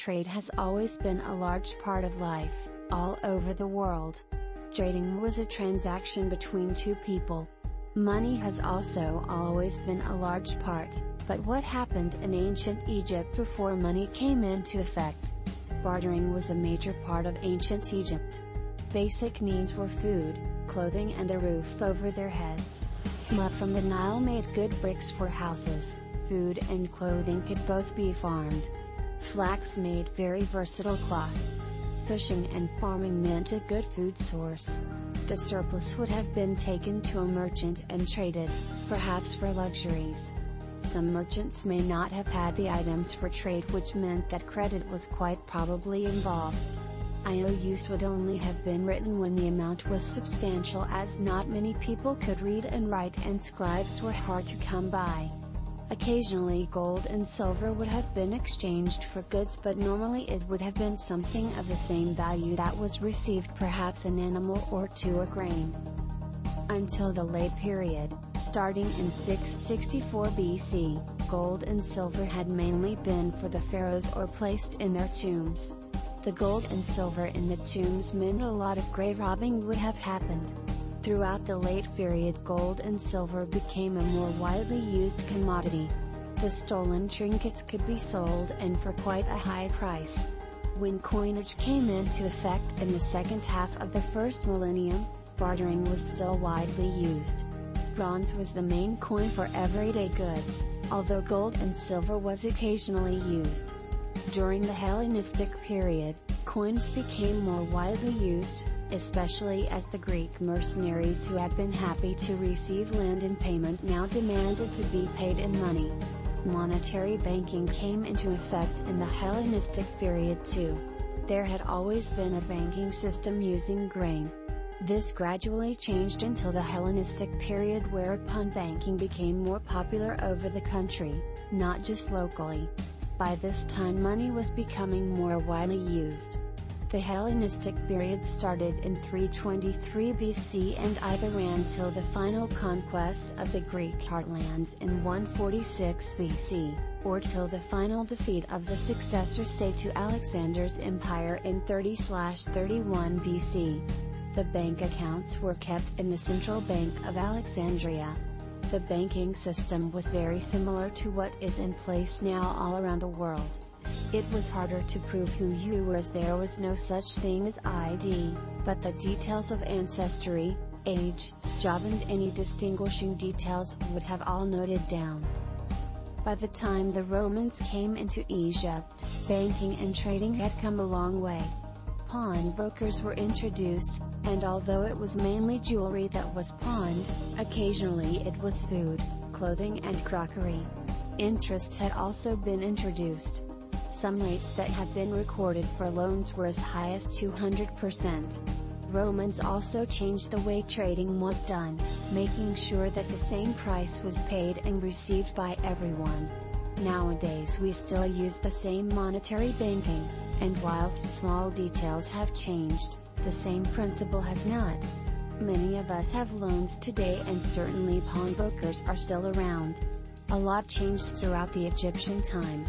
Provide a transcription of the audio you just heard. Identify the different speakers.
Speaker 1: trade has always been a large part of life, all over the world. Trading was a transaction between two people. Money has also always been a large part, but what happened in ancient Egypt before money came into effect? Bartering was a major part of ancient Egypt. Basic needs were food, clothing and a roof over their heads. Mud from the Nile made good bricks for houses. Food and clothing could both be farmed. Flax made very versatile cloth. Fishing and farming meant a good food source. The surplus would have been taken to a merchant and traded, perhaps for luxuries. Some merchants may not have had the items for trade, which meant that credit was quite probably involved. IOUs would only have been written when the amount was substantial, as not many people could read and write and scribes were hard to come by. Occasionally gold and silver would have been exchanged for goods, but normally it would have been something of the same value that was received, perhaps an animal or two or grain. Until the late period, starting in 664 BC, gold and silver had mainly been for the pharaohs or placed in their tombs. The gold and silver in the tombs meant a lot of grave robbing would have happened. Throughout the late period, gold and silver became a more widely used commodity. The stolen trinkets could be sold, and for quite a high price. When coinage came into effect in the second half of the first millennium, bartering was still widely used. Bronze was the main coin for everyday goods, although gold and silver was occasionally used. During the Hellenistic period, coins became more widely used, especially as the Greek mercenaries who had been happy to receive land in payment now demanded to be paid in money. Monetary banking came into effect in the Hellenistic period too. There had always been a banking system using grain. This gradually changed until the Hellenistic period, whereupon banking became more popular over the country, not just locally. By this time money was becoming more widely used. The Hellenistic period started in 323 BC and either ran till the final conquest of the Greek heartlands in 146 BC, or till the final defeat of the successor state to Alexander's empire in 30/31 BC. The bank accounts were kept in the central bank of Alexandria. The banking system was very similar to what is in place now all around the world. It was harder to prove who you were, as there was no such thing as ID, but the details of ancestry, age, job and any distinguishing details would have all noted down. By the time the Romans came into Egypt, banking and trading had come a long way. Pawnbrokers were introduced, and although it was mainly jewelry that was pawned, occasionally it was food, clothing and crockery. Interest had also been introduced. Some rates that had been recorded for loans were as high as 200%. Romans also changed the way trading was done, making sure that the same price was paid and received by everyone. Nowadays we still use the same monetary banking, and whilst small details have changed, the same principle has not. Many of us have loans today, and certainly pawnbrokers are still around. A lot changed throughout the Egyptian time.